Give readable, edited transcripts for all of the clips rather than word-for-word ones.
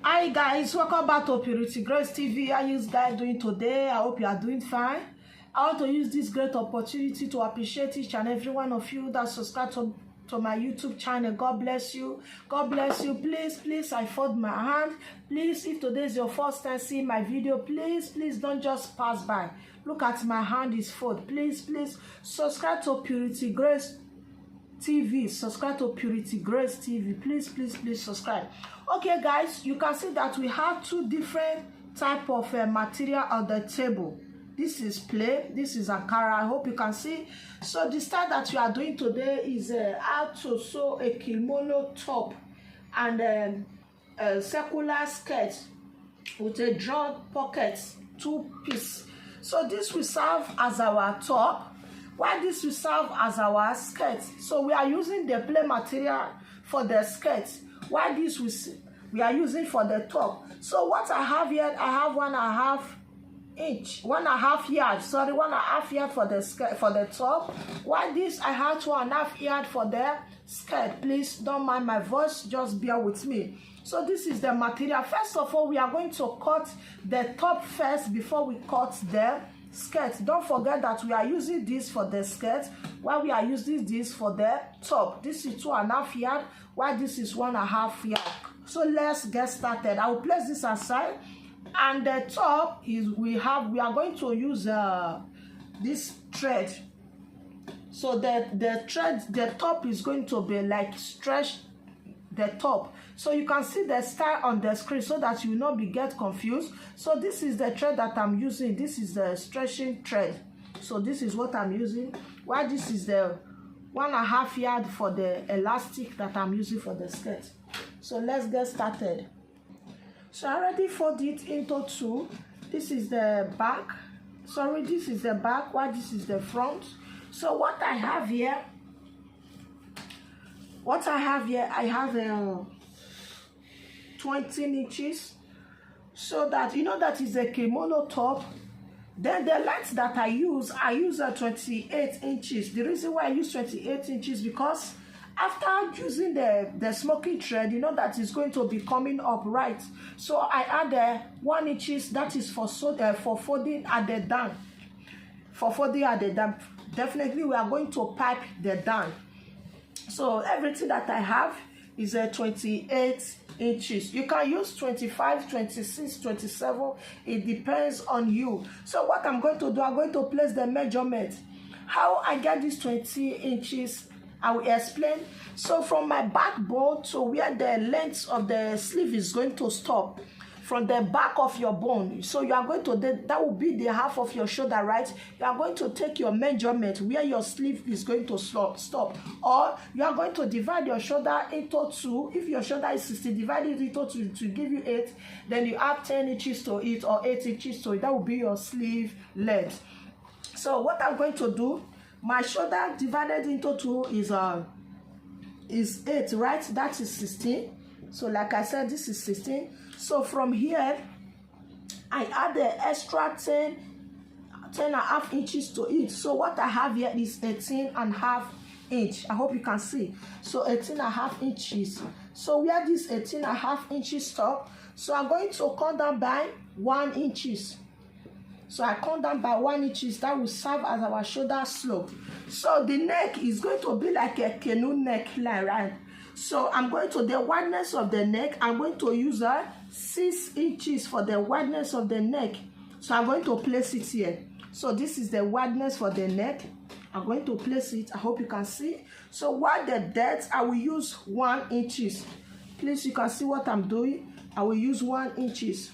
Hi guys, welcome back to Purity Grace TV. How you guys doing today? I hope you are doing fine. I want to use this great opportunity to appreciate each and every one of you that subscribe to my YouTube channel. God bless you. God bless you. Please, I fold my hand. Please, if today is your first time seeing my video, please don't just pass by. Look at my hand is folded. Please subscribe to Purity Grace TV. Subscribe to Purity Grace TV. Please subscribe. Okay guys, you can see that we have two different type of material on the table. This is plain, this is Ankara. I hope you can see. So the style that we are doing today is how to sew a kimono top and a circular skirt with a drawn pocket, two piece. So this will serve as our top, while this will serve as our skirt. So we are using the plain material for the skirt, while this we are using for the top. So what I have here, I have 1.5 yard for the skirt, for the top, while this I have 2.5 yard for the skirt. Please don't mind my voice, just bear with me. So this is the material. First of all, we are going to cut the top first before we cut the skirt. Don't forget that we are using this for the skirt, while we are using this for the top. This is 2.5 yard, while this is 1.5 yard. So let's get started. I will place this aside, and the top is we are going to use this thread. So the top is going to be like stretch the top. So you can see the style on the screen so that you will not get confused. So this is the thread that I'm using. This is the stretching thread. So this is what I'm using, while this is the 1.5 yard for the elastic that I'm using for the skirt. So let's get started. So I already fold it into two. This is the back. Sorry, this is the back, while this is the front. So what I have here, I have 20 inches. So that you know that is a kimono top. Then the length that I use 28 inches. The reason why I use 28 inches because after using the smoking thread, you know that is going to be coming up, right? So I add 1 inches, that is for folding at the down. For folding at the down, definitely we are going to pipe the down. So everything that I have is 28 inches. You can use 25, 26, 27. It depends on you. So what I'm going to do, I'm going to place the measurement. How I get this 20 inches, I will explain. So from my backbone to where the length of the sleeve is going to stop, from the back of your bone. So you are going to, that will be the half of your shoulder, right? You are going to take your measurement where your sleeve is going to stop. Or you are going to divide your shoulder into 2. If your shoulder is 60, divide it into 2 to give you 8. Then you add 10 inches to it or 8 inches to it. That will be your sleeve length. So what I'm going to do, my shoulder divided into 2 is 8, right? That is 16. So like I said, this is 16. So from here, I add the extra 10.5 inches to it. So what I have here is 18.5 inch. I hope you can see. So 18.5 inches. So where this 18.5 inches stop, so I'm going to come down by 1 inches. So I come down by 1 inches. That will serve as our shoulder slope. So the neck is going to be like a canoe neckline, right? So I'm going to the wideness of the neck. I'm going to use 6 inches for the wideness of the neck. So I'm going to place it here. So this is the wideness for the neck. I'm going to place it. I hope you can see. So while the depth, I will use 1 inches. Please, you can see what I'm doing. I will use 1 inches,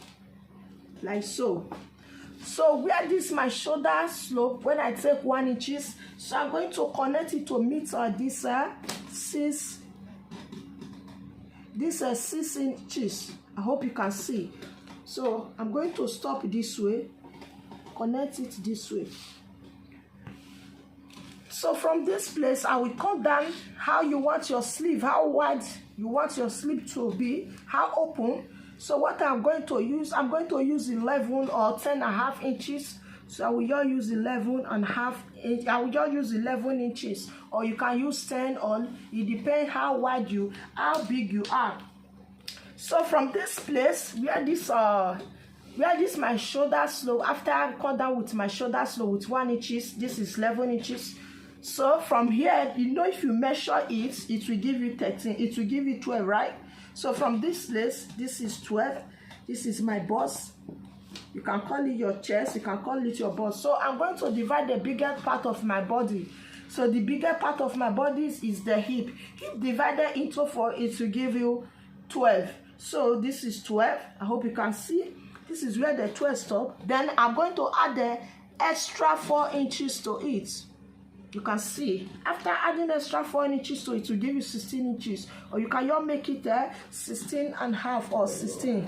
like so. So where this my shoulder slope, when I take 1 inches, so I'm going to connect it to meet this 6 inches. I hope you can see. So I'm going to stop this way, connect it this way. So from this place, I will cut down how you want your sleeve, how wide you want your sleeve to be, how open. So what I'm going to use 11 or 10.5 inches. So I will just use 11.5 inch. I will just use 11 inches, or you can use 10 on. It depends how big you are. So from this place where this my shoulder slope, after I cut down with my shoulder slope with 1 inches, this is 11 inches. So from here, you know, if you measure it, it will give you 13, it will give you 12, right? So from this place, this is 12, this is my bust. You can call it your chest, you can call it your bust. So I'm going to divide the bigger part of my body. So the bigger part of my body is the hip. Hip divided into 4, it will give you 12. So this is 12. I hope you can see. This is where the 12 stop. Then I'm going to add the extra 4 inches to it. You can see. After adding extra 4 inches to it, will give you 16 inches. Or you can just make it 16 and a half or 16.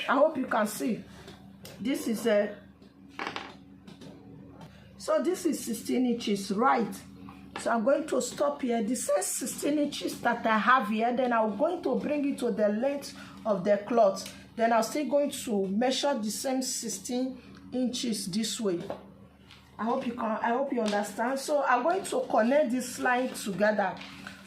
I hope you can see. This is so this is 16 inches, right? So I'm going to stop here. This is 16 inches that I have here. Then I'm going to bring it to the length of the cloth. Then I'm still going to measure the same 16 inches this way. I hope you understand. So I'm going to connect this line together.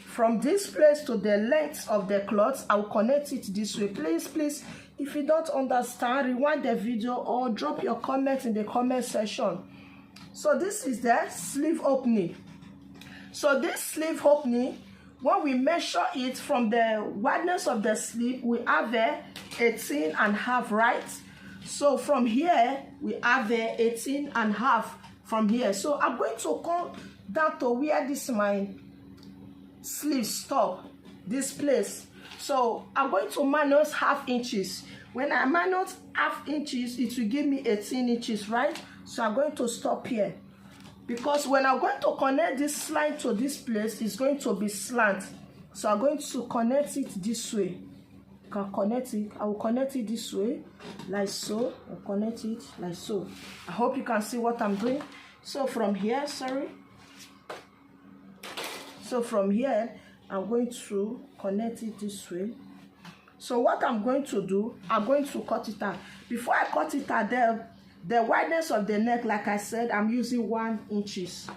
From this place to the length of the cloth, I will connect it this way. Please, if you don't understand, rewind the video or drop your comments in the comment section. So this is the sleeve opening. So this sleeve opening, when we measure it from the wideness of the sleeve, we have 18 and a half, right? So from here, we have 18 and a half from here. So I'm going to come down to where this my sleeve stop, this place. So I'm going to minus half inches. When I minus half inches, it will give me 18 inches, right? So I'm going to stop here. Because when I'm going to connect this line to this place, it's going to be slant. So I'm going to connect it this way. You can connect it. I will connect it this way, like so. I'll connect it like so. I hope you can see what I'm doing. So from here, So from here, I'm going to connect it this way. So what I'm going to do, I'm going to cut it out. Before I cut it out, the wideness of the neck, like I said, I'm using 1 inches.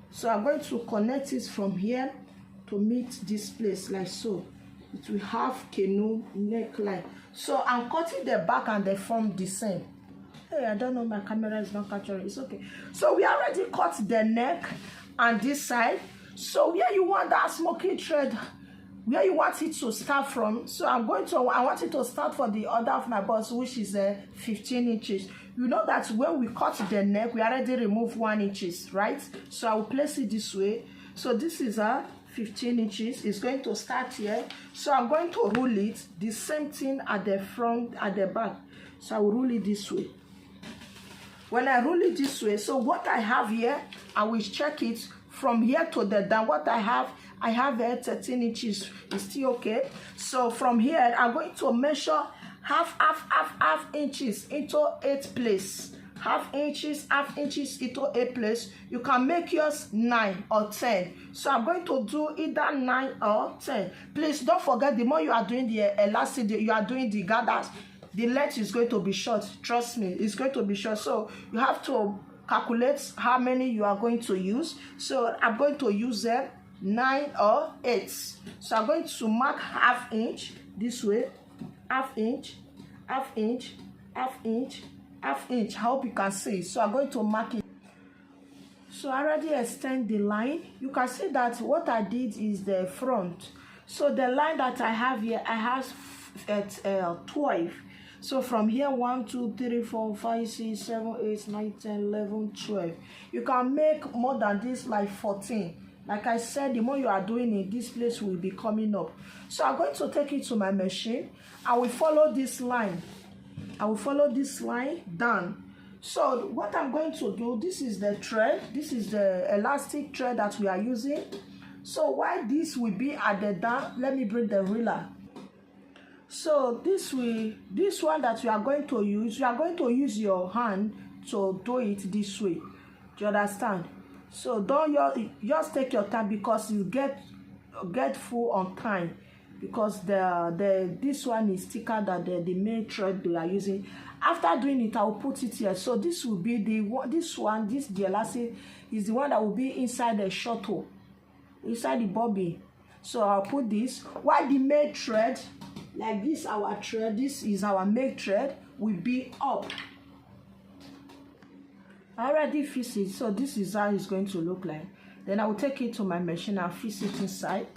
So I'm going to connect it from here to meet this place, like so. It will have canoe neckline. So I'm cutting the back and the front the same. Hey, I don't know, my camera is not capturing. It's okay. So we already cut the neck and this side. So where you want that smoky thread, where you want it to start from, so I want it to start for the other of my bust, which is 15 inches. You know that when we cut the neck, we already remove 1 inches, right? So I will place it this way. So this is 15 inches. It's going to start here. So I'm going to rule it the same thing at the front, at the back. So I will rule it this way. When I rule it this way, so what I have here, I will check it from here to the down. What I have 13 inches. It's still okay. So from here, I'm going to measure half inches into 8 place. Half inches into 8 place. You can make yours 9 or 10. So I'm going to do either 9 or 10. Please don't forget, the more you are doing the elastic, you are doing the gathers, the length is going to be short. Trust me, it's going to be short. So you have to calculate how many you are going to use. So I'm going to use them 9 or 8. So I'm going to mark half inch this way, half inch. I hope you can see. So I'm going to mark it. So I already extend the line. You can see that what I did is the front. So the line that I have here, I have 12. So from here, 1, 2, 3, 4, 5, 6, 7, 8, 9, 10, 11, 12. You can make more than this, like 14. Like I said, the more you are doing it, this place will be coming up. So I'm going to take it to my machine. I will follow this line. I will follow this line down. So what I'm going to do, this is the thread. This is the elastic thread that we are using. So while this will be at the down, let me bring the ruler. So this one that you are going to use your hand to do it this way. Do you understand? So don't just take your time, because you get full on time, because this one is thicker than the main thread they are using. After doing it, I will put it here. So this will be the elastic is the one that will be inside the shuttle, inside the bobbin. So I'll put this, while the main thread like this, our thread, this is our make thread, will be up. I already fix it, so this is how it's going to look like. Then I will take it to my machine and fix it inside.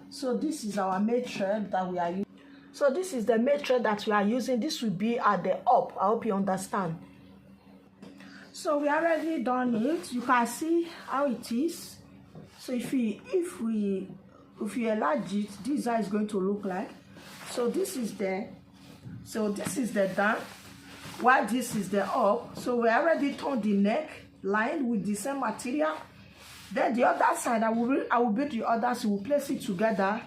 So this is our make thread that we are using. So this is the make thread that we are using. This will be at the up. I hope you understand. So we already done it. You can see how it is. So if we enlarge it, this is how it's going to look like. So this is the down, while this is the up. So we already turned the neck line with the same material. Then the other side, I will build the others. We will place it together.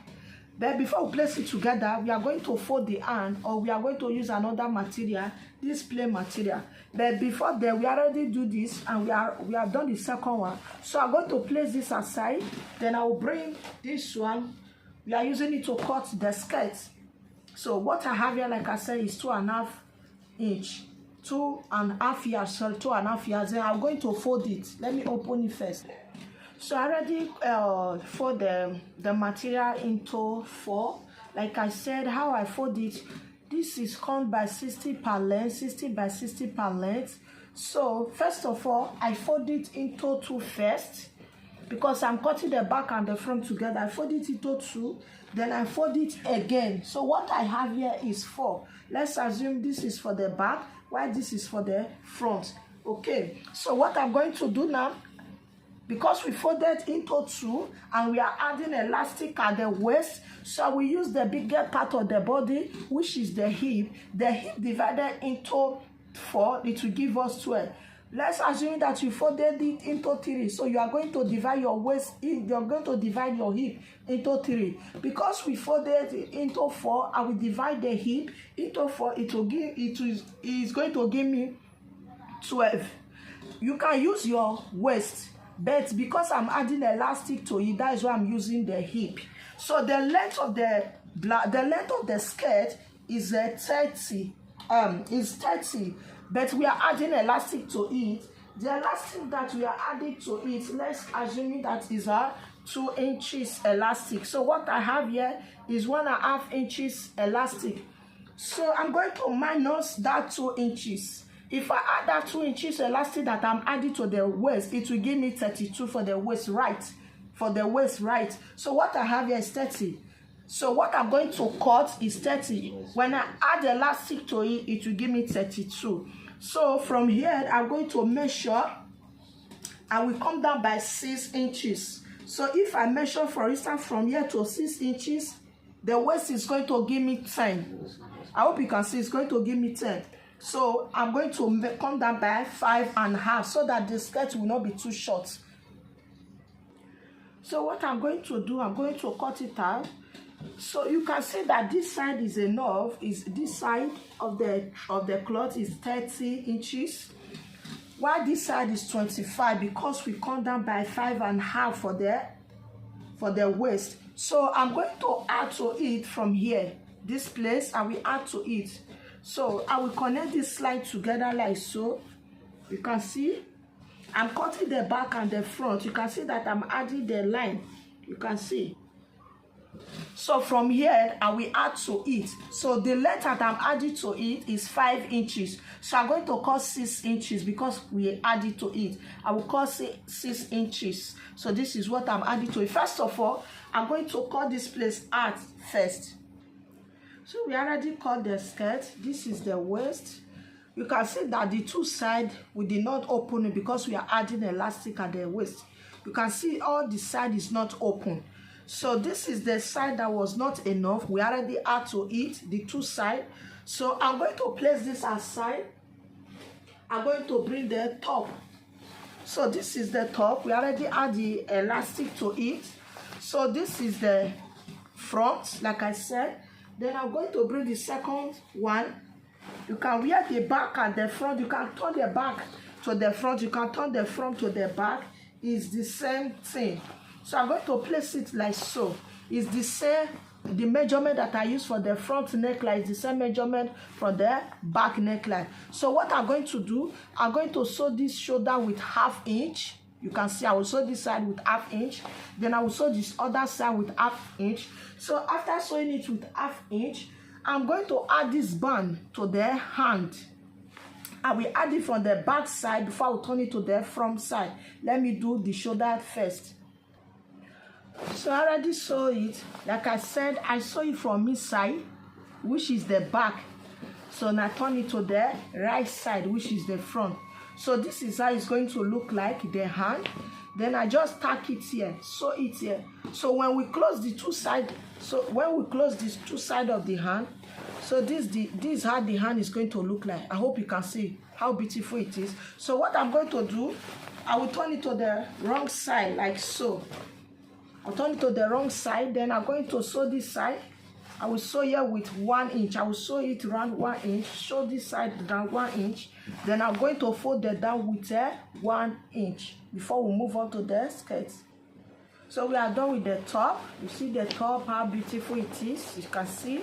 Then before we place it together, we are going to fold the hand, or we are going to use another material, this plain material. But before then, we already do this, and we have done the second one. So I'm going to place this aside. Then I will bring this one. We are using it to cut the skirt. So what I have here, like I said, is 2.5 inch, 2.5 yards. Sorry, 2.5 yards. Then I'm going to fold it. Let me open it first. So I already fold the material into 4. Like I said, how I fold it, this is come by 60 per length, 60 by 60 per length. So first of all, I fold it into 2 first, because I'm cutting the back and the front together. I fold it into 2, then I fold it again. So what I have here is 4. Let's assume this is for the back, while this is for the front. Okay, so what I'm going to do now, because we folded into 2 and we are adding elastic at the waist, so we use the bigger part of the body, which is the hip. The hip divided into 4, it will give us 12. Let's assume that you folded it into 3, so you are going to divide your waist, you're going to divide your hip into 3. Because we folded it into 4, I will divide the hip into 4, it is going to give me 12. You can use your waist, but because I'm adding elastic to it, that is why I'm using the hip. So the length of the skirt is 30. Is 30, but we are adding elastic to it. The elastic that we are adding to it, let's assume that is a 2 inches elastic. So what I have here is 1.5 inches elastic. So I'm going to minus that 2 inches. If I add that 2 inches elastic that I'm adding to the waist, it will give me 32 for the waist, right? For the waist, right? So what I have here is 30. So what I'm going to cut is 30. When I add elastic to it, it will give me 32. So from here, I'm going to measure. I will come down by 6 inches. So if I measure, for instance, from here to 6 inches, the waist is going to give me 10. I hope you can see it's going to give me 10. So I'm going to come down by 5.5 so that the skirt will not be too short. So what I'm going to do, I'm going to cut it out. So you can see that this side is enough. Is this side of the cloth is 30 inches, while this side is 25, because we come down by 5.5 for the waist. So I'm going to add to it from here, this place, I will add to it. So I will connect this slide together like so. You can see I'm cutting the back and the front. You can see that I'm adding the line. You can see. So from here, I will add to it. So the length that I'm adding to it is 5 inches. So I'm going to cut 6 inches because we added to it. I will cut 6 inches. So this is what I'm adding to it. First of all, I'm going to cut this place out first. So we already cut the skirt. This is the waist. You can see that the 2 sides, we did not open it because we are adding elastic at the waist. You can see all the side is not open. So this is the side that was not enough. We already add to it, the 2 sides. So I'm going to place this aside. I'm going to bring the top. So this is the top. We already add the elastic to it. So this is the front, like I said. Then I'm going to bring the second one. You can wear the back and the front. You can turn the back to the front. You can turn the front to the back. It's the same thing. So I'm going to place it like so. It's the same. The measurement that I use for the front neckline is the same measurement for the back neckline. So what I'm going to do, I'm going to sew this shoulder with 1/2 inch. You can see I will sew this side with 1/2 inch. Then I will sew this other side with 1/2 inch. So after sewing it with 1/2 inch, I'm going to add this band to the hand. I will add it from the back side before I will turn it to the front side. Let me do the shoulder first. So I already sew it. Like I said, I sew it from inside, which is the back. So now turn it to the right side, which is the front. So this is how it's going to look like, the hand. Then I just tack it here, sew it here. So when we close the two sides, these two sides of the hand, so this is how the hand is going to look like. I hope you can see how beautiful it is. So what I'm going to do, I will turn it to the wrong side, like so. I'll turn it to the wrong side. Then I'm going to sew this side. I will sew here with 1 inch. I will sew it around 1 inch. Sew this side around 1 inch. Then I'm going to fold it down with 1 inch before we move on to the skirt. So we are done with the top. You see the top, how beautiful it is. You can see.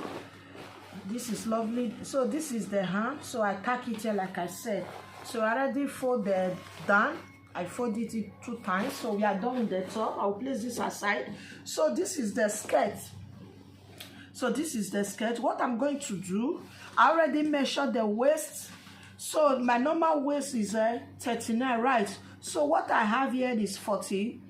This is lovely. So this is the hand. So I tack it here like I said. So I already folded down. I folded it 2 times. So we are done with the top. I'll place this aside. So this is the skirt. So this is the skirt. What I'm going to do, I already measured the waist. So my normal waist is 39, right? So what I have here is 40.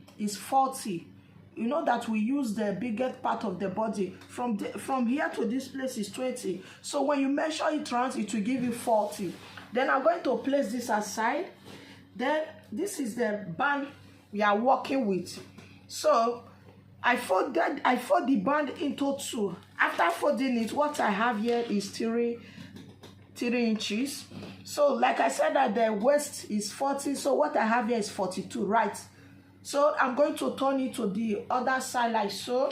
You know that we use the biggest part of the body. From here to this place is 20. So when you measure it round, it will give you 40. Then I'm going to place this aside. Then this is the band we are working with. So I fold the band into 2. After folding it, what I have here is 3 inches. So like I said that the waist is 40, so what I have here is 42, right? So I'm going to turn it to the other side like so.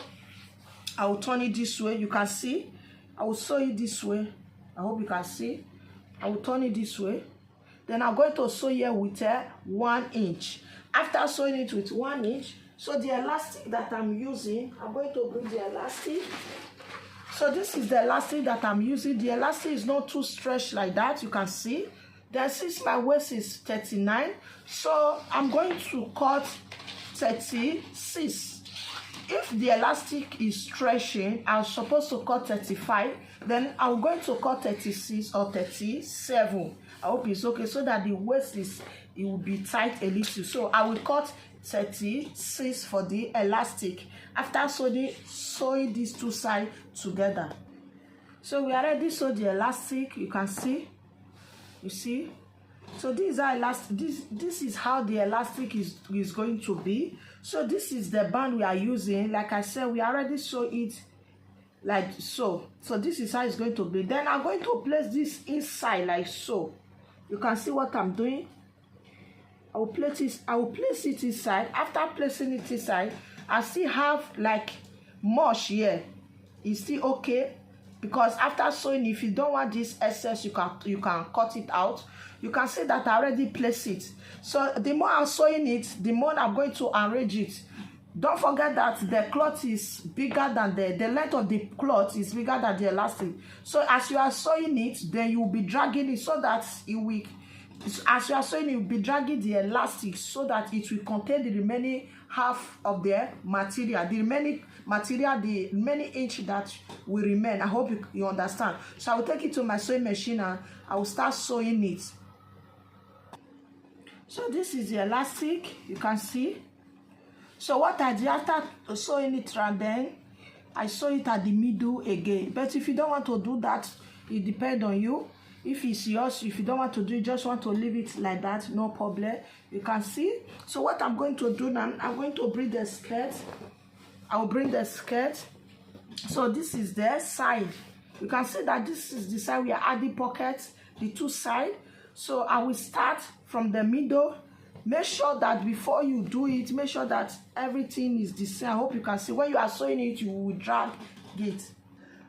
I will turn it this way. You can see. I will sew it this way. I hope you can see. I will turn it this way. Then I'm going to sew here with 1 inch. After sewing it with 1 inch, so the elastic that I'm using, I'm going to bring the elastic. So this is the elastic that I'm using. The elastic is not too stretched like that, you can see. Then since my waist is 39, so I'm going to cut 36. If the elastic is stretching, I'm supposed to cut 35. Then I'm going to cut 36 or 37. I hope it's okay, so that the waist it will be tight a little. So I will cut 36 for the elastic after sewing these two sides together. So we already sewed the elastic, you can see. You see? So this is how the elastic is going to be. So this is the band we are using. Like I said, we already sewed it like so. So this is how it's going to be. Then I'm going to place this inside like so. You can see what I'm doing. I will place it inside. After placing it inside, I still have like mush here. It's still okay, because after sewing, if you don't want this excess, you can cut it out. You can see that I already placed it. So the more I'm sewing it, the more I'm going to arrange it. Don't forget that the cloth is bigger than the length of the cloth is bigger than the elastic. So as you are sewing it, then you will be dragging it so that it will. As you are sewing, you will be dragging the elastic so that it will contain the remaining half of the material, the remaining inch that will remain. I hope you understand. So I will take it to my sewing machine and I will start sewing it. So this is the elastic, you can see. So what I did after sewing it around, then I sew it at the middle again. But if you don't want to do that, it depends on you. If it's yours, if you don't want to do it, just want to leave it like that, no problem. You can see. So what I'm going to do now, I'm going to bring the skirt. I'll bring the skirt. So this is the side. You can see that this is the side we are adding pockets, the two sides. So I will start from the middle. Make sure that before you do it, make sure that everything is the same. I hope you can see. When you are sewing it, you will drag it.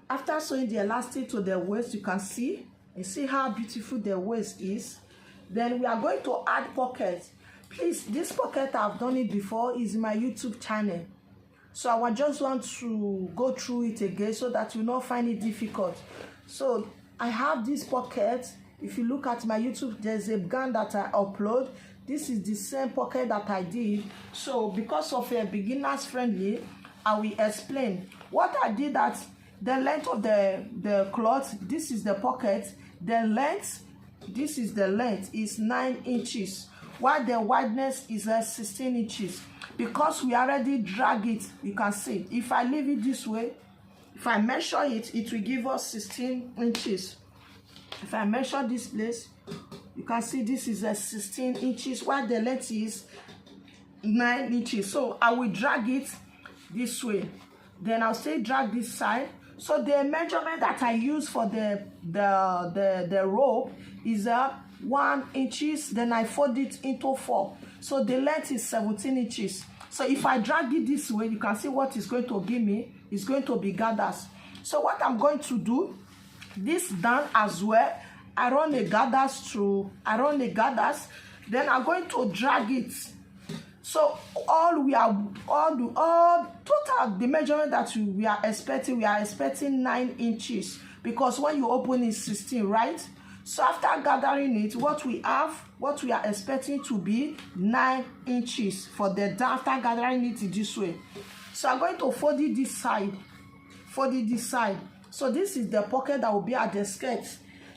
After sewing the elastic to the waist, you can see. And see how beautiful the waist is. Then we are going to add pockets. Please, this pocket I've done it before, is my YouTube channel. So I just want to go through it again so that you not find it difficult. So I have this pocket. If you look at my YouTube, there's a gown that I upload. This is the same pocket that I did. So because of a beginners friendly, I will explain. What I did that The length of the cloth, this is the pocket. The length, this is the length, is 9 inches, while the wideness is 16 inches. Because we already drag it, you can see. If I leave it this way, if I measure it, it will give us 16 inches. If I measure this place, you can see this is 16 inches, while the length is 9 inches. So I will drag it this way. Then I'll still drag this side. So the measurement that I use for the rope is 1 inches. Then I fold it into 4. So the length is 17 inches. So if I drag it this way, you can see what it's going to give me. It's going to be gathers. So what I'm going to do, this down as well, I run the gathers through. Then I'm going to drag it. So total the measurement that we are expecting 9 inches, because when you open it 16, right? So after gathering it, what we are expecting to be 9 inches for the down after gathering it this way. So I'm going to fold it this side. So this is the pocket that will be at the skirt.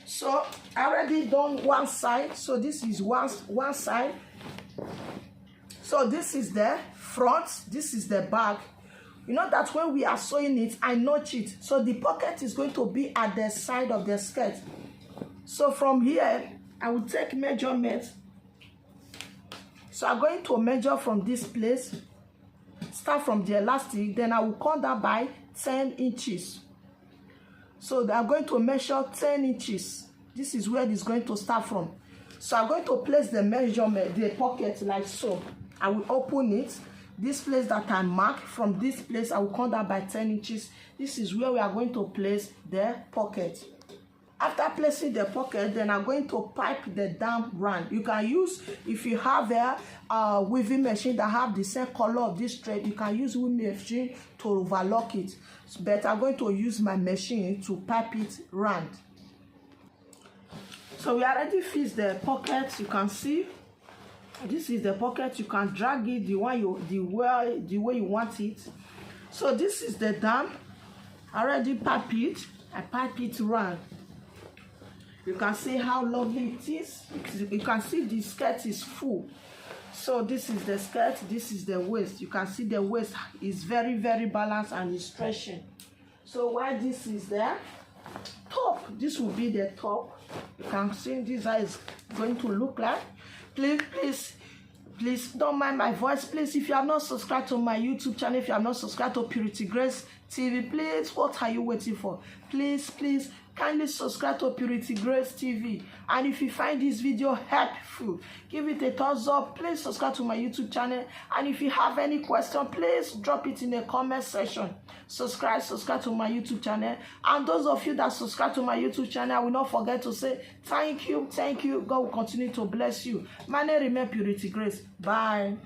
So I already done one side. So this is one side. So this is the front, this is the back. You know that when we are sewing it, I notch it. So the pocket is going to be at the side of the skirt. So from here, I will take measurement. So I'm going to measure from this place, start from the elastic, then I will cut that by 10 inches. So I'm going to measure 10 inches. This is where it's going to start from. So I'm going to place the measurement, the pocket like so. I will open it. This place that I mark, from this place, I will cut that by 10 inches. This is where we are going to place the pocket. After placing the pocket, then I'm going to pipe the down round. You can use, if you have a weaving machine that have the same color of this thread, you can use weaving machine to overlock it. But I'm going to use my machine to pipe it round. So we already fixed the pocket. You can see this is the pocket. You can drag it the way you want it. So this is the dam. I already pipe it. I pipe it round. You can see how lovely it is. You can see the skirt is full. So this is the skirt. This is the waist. You can see the waist is very, very balanced and is stretching. So while this is the top, this will be the top. You can see this is going to look like. Please don't mind my voice. Please, if you have not subscribed to my YouTube channel, if you have not subscribed to Purity Grace TV, please, what are you waiting for? Please kindly subscribe to Purity Grace TV. And if you find this video helpful, give it a thumbs up. Please subscribe to my YouTube channel. And if you have any question, please drop it in the comment section. Subscribe to my YouTube channel. And those of you that subscribe to my YouTube channel, I will not forget to say thank you. God will continue to bless you. My name remains Purity Grace. Bye.